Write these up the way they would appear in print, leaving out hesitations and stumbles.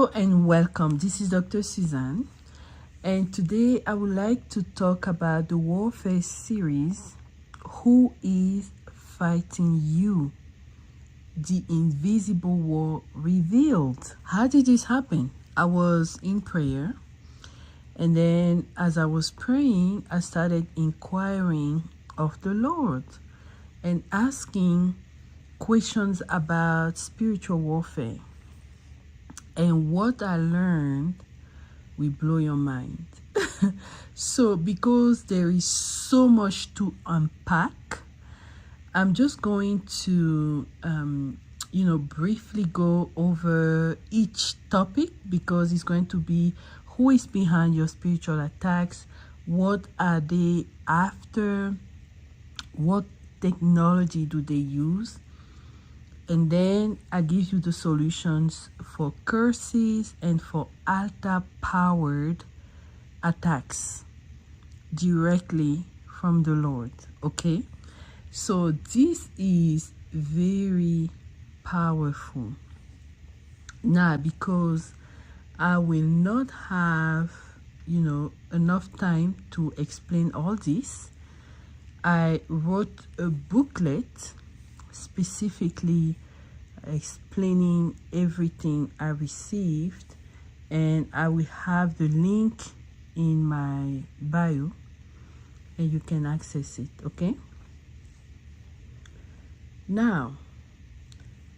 Hello and welcome. This is Dr. Suzanne, and today I would like to talk about the warfare series, Who is Fighting You? The Invisible War Revealed. How did this happen? I was in prayer, and then as I was praying, I started inquiring of the Lord and asking questions about spiritual warfare. And what I learned will blow your mind. So because there is so much to unpack, I'm just going to briefly go over each topic, because it's going to be who is behind your spiritual attacks, what are they after, what technology do they use, and then I give you the solutions for curses and for altar-powered attacks directly from the Lord. Okay? So this is very powerful. Now, because I will not have, enough time to explain all this, I wrote a booklet specifically explaining everything I received, and I will have the link in my bio and you can access it. Okay, now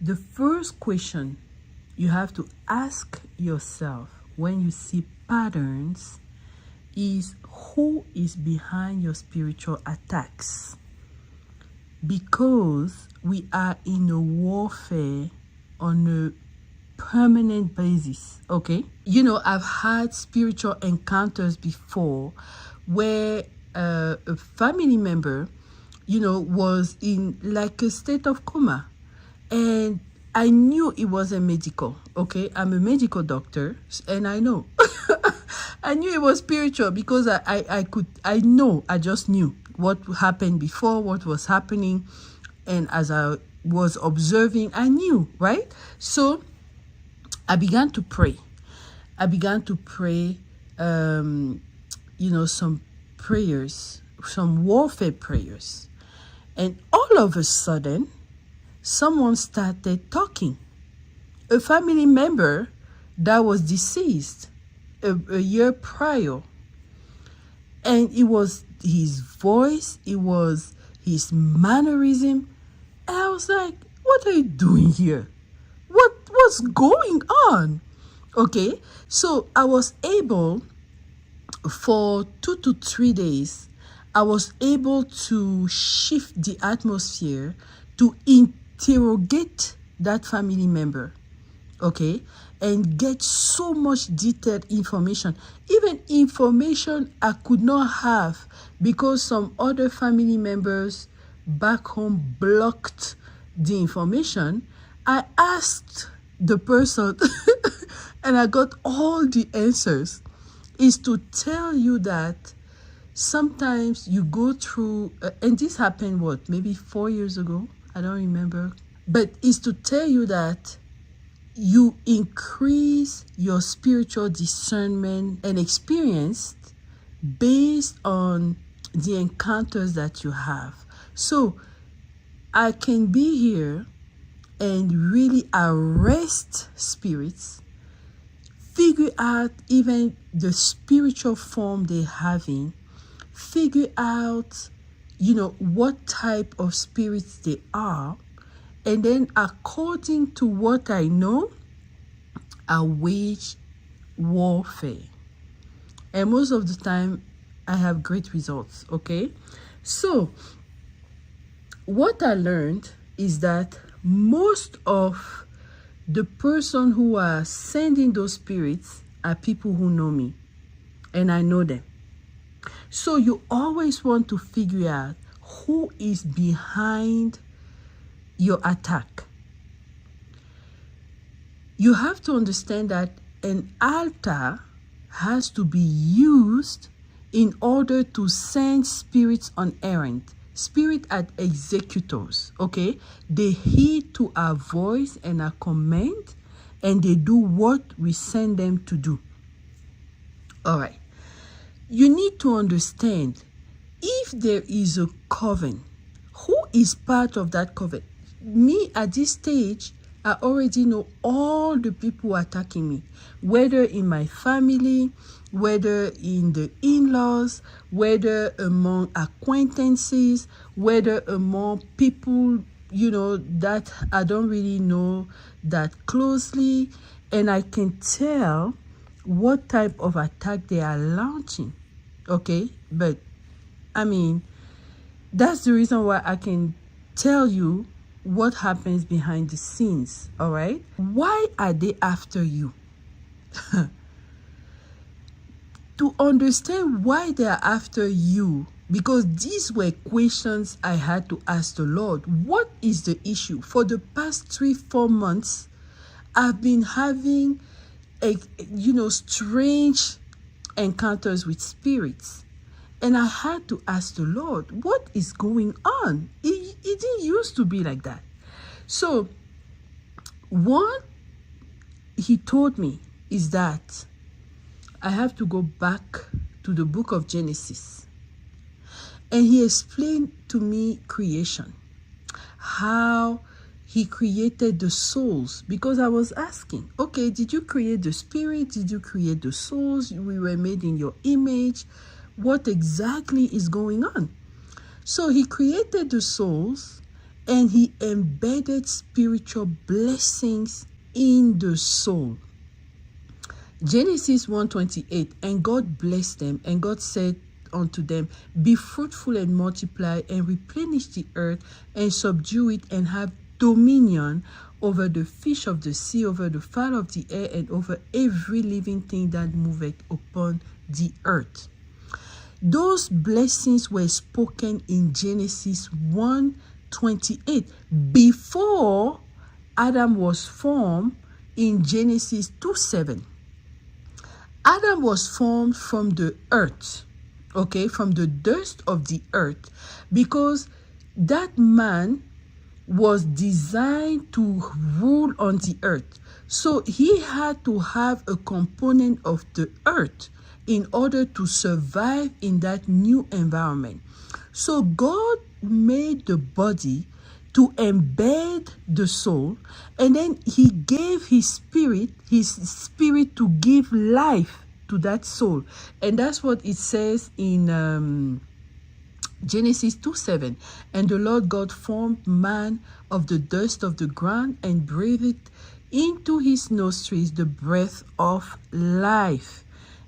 the first question you have to ask yourself when you see patterns is, who is behind your spiritual attacks? Because we are in a warfare on a permanent basis. Okay, I've had spiritual encounters before where a family member was in like a state of coma, and I knew it wasn't medical. Okay, I'm a medical doctor, and I know I knew it was spiritual because I just knew what happened before, what was happening, and as I was observing, I knew, right? So I began to pray. Some prayers, some warfare prayers, and all of a sudden, someone started talking. A family member that was deceased a year prior, and it was his voice, it was his mannerism, and I was like, what are you doing here? What's going on? Okay, so I was able, for 2 to 3 days, I was able to shift the atmosphere to interrogate that family member, okay, and get so much detailed information, even information I could not have because some other family members back home blocked the information. I asked the person and I got all the answers. Is to tell you that sometimes you go through, and this happened, maybe 4 years ago? I don't remember. But is to tell you that you increase your spiritual discernment and experience based on the encounters that you have. So I can be here and really arrest spirits, figure out even the spiritual form they're having, figure out, what type of spirits they are, and then according to what I know, I wage warfare. And most of the time, I have great results, okay? So, what I learned is that most of the person who are sending those spirits are people who know me, and I know them. So you always want to figure out who is behind your attack. You have to understand that an altar has to be used in order to send spirits on errand. Spirit are executors, okay? They heed to our voice and our command, and they do what we send them to do. All right. You need to understand, if there is a coven, who is part of that coven? Me, at this stage, I already know all the people attacking me, whether in my family, whether in the in-laws, whether among acquaintances, whether among people, that I don't really know that closely. And I can tell what type of attack they are launching. Okay? But, that's the reason why I can tell you what happens behind the scenes. All right? Why are they after you? To understand why they are after you, because these were questions I had to ask the Lord. What is the issue? For the past 3-4 months, I've been having strange encounters with spirits. And I had to ask the Lord, what is going on? It didn't used to be like that. So, what he told me is that I have to go back to the book of Genesis. And he explained to me creation, how he created the souls. Because I was asking, okay, did you create the spirit? Did you create the souls? We were made in your image. What exactly is going on? So he created the souls, and he embedded spiritual blessings in the soul. Genesis 1:28, and God blessed them, and God said unto them, be fruitful and multiply, and replenish the earth, and subdue it, and have dominion over the fish of the sea, over the fowl of the air, and over every living thing that moveth upon the earth. Those blessings were spoken in Genesis 1:28 before Adam was formed in Genesis 2:7. Adam was formed from the earth, okay, from the dust of the earth, because that man was designed to rule on the earth. So he had to have a component of the earth in order to survive in that new environment. So God made the body to embed the soul, and then he gave his spirit to give life to that soul. And that's what it says in Genesis 2:7. And the Lord God formed man of the dust of the ground, and breathed into his nostrils the breath of life,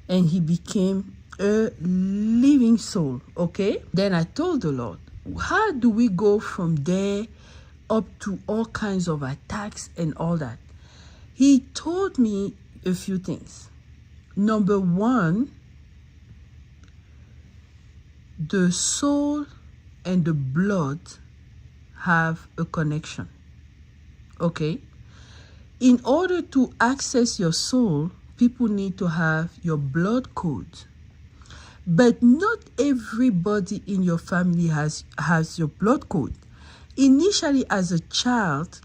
and he became a living soul. Okay? Then I told the Lord, how do we go from there up to all kinds of attacks and all that? He told me a few things. Number one, the soul and the blood have a connection. Okay? In order to access your soul, people need to have your blood code. But not everybody in your family has your blood code. Initially, as a child,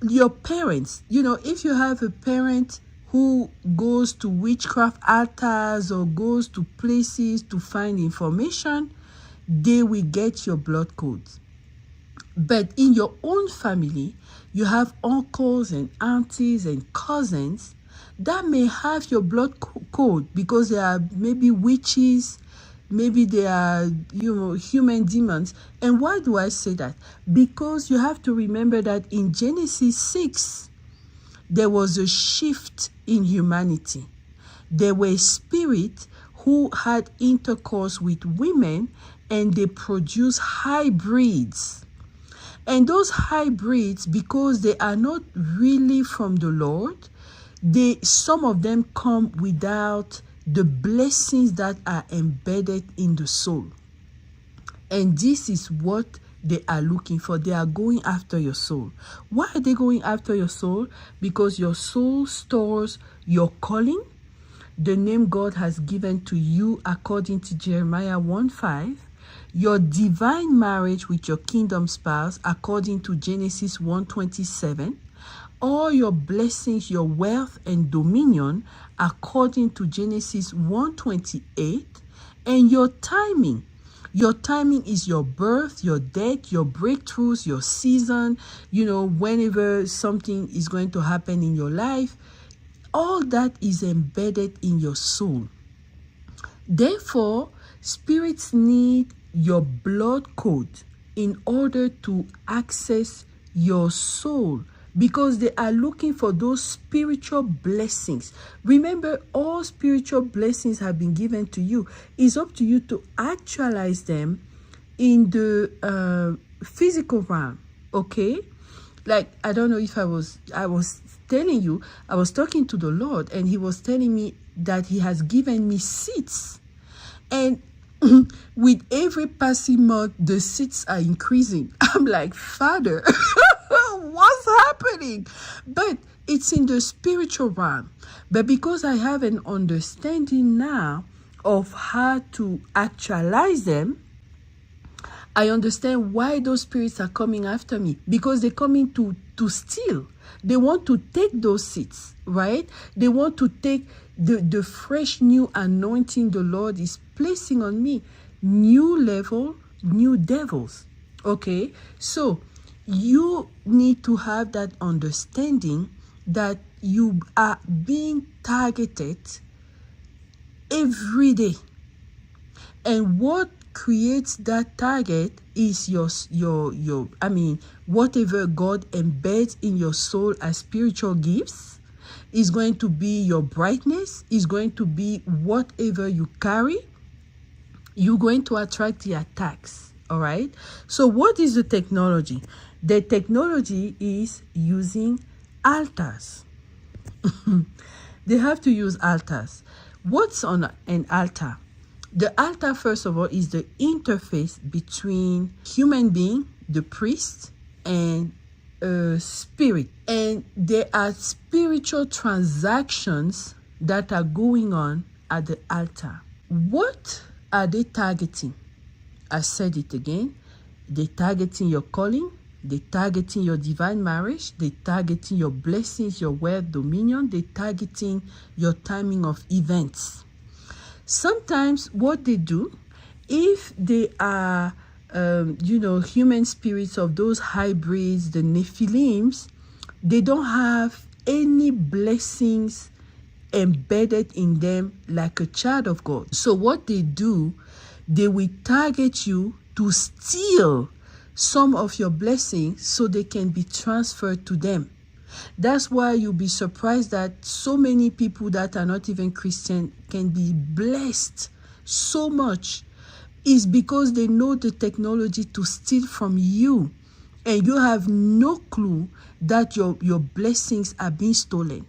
your parents, if you have a parent who goes to witchcraft altars or goes to places to find information, they will get your blood codes. But in your own family, you have uncles and aunties and cousins that may have your blood code, because they are maybe witches, maybe they are, human demons. And why do I say that? Because you have to remember that in Genesis 6, there was a shift in humanity. There were spirits who had intercourse with women, and they produced hybrids. And those hybrids, because they are not really from the Lord, some of them come without the blessings that are embedded in the soul. And this is what they are looking for. They are going after your soul. Why are they going after your soul? Because your soul stores your calling, the name God has given to you according to Jeremiah 1:5, your divine marriage with your kingdom spouse according to Genesis 1:27, all your blessings, your wealth and dominion, according to Genesis 1:28, and your timing. Your timing is your birth, your death, your breakthroughs, your season, whenever something is going to happen in your life. All that is embedded in your soul. Therefore, spirits need your blood code in order to access your soul, because they are looking for those spiritual blessings. Remember, all spiritual blessings have been given to you. It's up to you to actualize them in the physical realm, okay? Like, I don't know if I was telling you, I was talking to the Lord, and he was telling me that he has given me seats. And with every passing month, the seats are increasing. I'm like, Father, what's happening? But it's in the spiritual realm. But because I have an understanding now of how to actualize them, I understand why those spirits are coming after me, because they're coming to steal. They want to take those seats, right? They want to take the fresh new anointing the Lord is placing on me. New level, new devils. Okay? So you need to have that understanding that you are being targeted every day. And what creates that target is whatever God embeds in your soul as spiritual gifts is going to be your brightness, is going to be whatever you carry. You're going to attract the attacks. All right. So what is the technology? The technology is using altars. They have to use altars. What's on an altar? The altar, first of all, is the interface between human being, the priest, and spirit. And there are spiritual transactions that are going on at the altar. What are they targeting? I said it again. They're targeting your calling. They're targeting your divine marriage. They're targeting your blessings, your wealth, dominion. They're targeting your timing of events. Sometimes what they do, if they are, human spirits of those hybrids, the Nephilims, they don't have any blessings embedded in them like a child of God. So what they do, they will target you to steal some of your blessings so they can be transferred to them. That's why you'll be surprised that so many people that are not even Christian can be blessed so much. Is because they know the technology to steal from you, and you have no clue that your blessings are being stolen.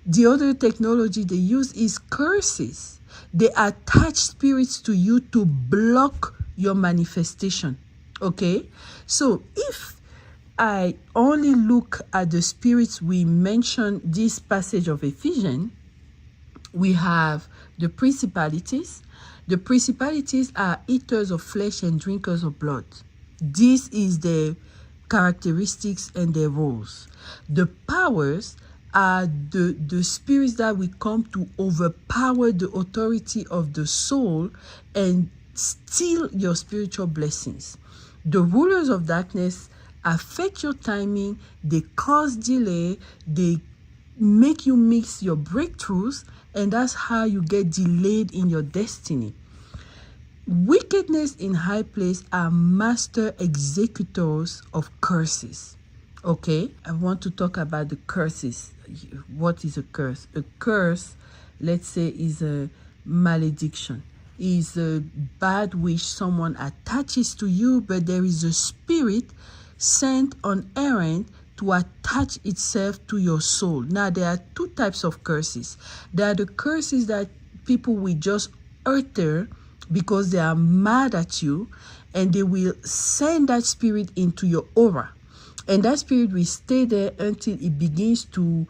The other technology they use is curses. They attach spirits to you to block your manifestation. Okay? So if I only look at the spirits we mentioned this passage of Ephesians, we have the principalities. The principalities are eaters of flesh and drinkers of blood. This is their characteristics and their roles. The powers are the spirits that will come to overpower the authority of the soul and steal your spiritual blessings. The rulers of darkness affect your timing, they cause delay, they make you miss your breakthroughs, and that's how you get delayed in your destiny. Wickedness in high place are master executors of curses. Okay, I want to talk about the curses. What is a curse? A curse, let's say, is a malediction, is a bad wish someone attaches to you, but there is a spirit sent on errand to attach itself to your soul. Now, there are two types of curses. There are the curses that people will just utter because they are mad at you, and they will send that spirit into your aura. And that spirit will stay there until it begins to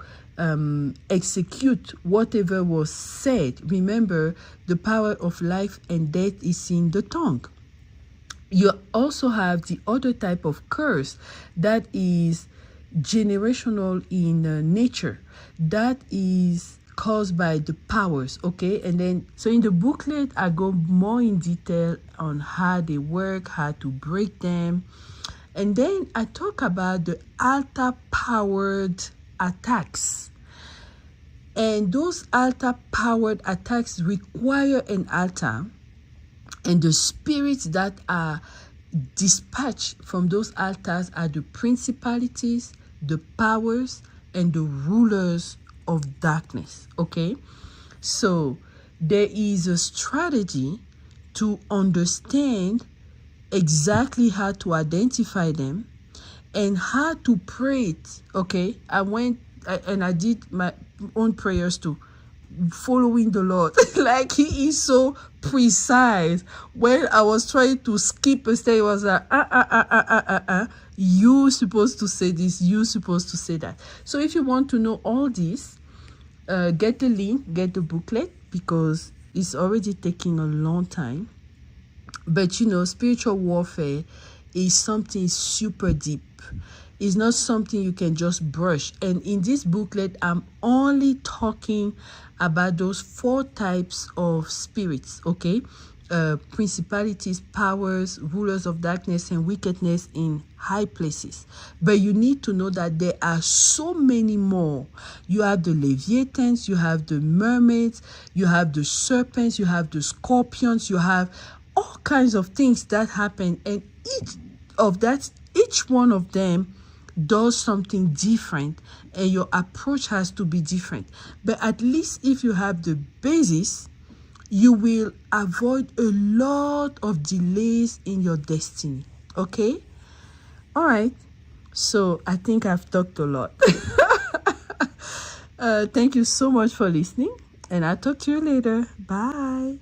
execute whatever was said. Remember, the power of life and death is in the tongue. You also have the other type of curse that is generational in nature, that is caused by the powers. Okay, and then so in the booklet I go more in detail on how they work, how to break them, and then I talk about the altar powered attacks. And those altar powered attacks require an altar, and the spirits that are dispatched from those altars are the principalities, the powers, and the rulers of darkness. Okay, so there is a strategy to understand exactly how to identify them and how to pray it. Okay, I did my own prayers too, following the Lord. Like he is so precise. When I was trying to skip a step, it was like you supposed to say this, you supposed to say that. So if you want to know all this, get the link, get the booklet, because it's already taking a long time. But spiritual warfare is something super deep. It's not something you can just brush. And in this booklet, I'm only talking about those 4 types of spirits, okay? Principalities, powers, rulers of darkness, and wickedness in high places. But you need to know that there are so many more. You have the leviathans, you have the mermaids, you have the serpents, you have the scorpions, you have all kinds of things that happen, and each one of them does something different, and your approach has to be different. But at least if you have the basis, you will avoid a lot of delays in your destiny. Okay? All right. So I think I've talked a lot. Thank you so much for listening, and I'll talk to you later. Bye.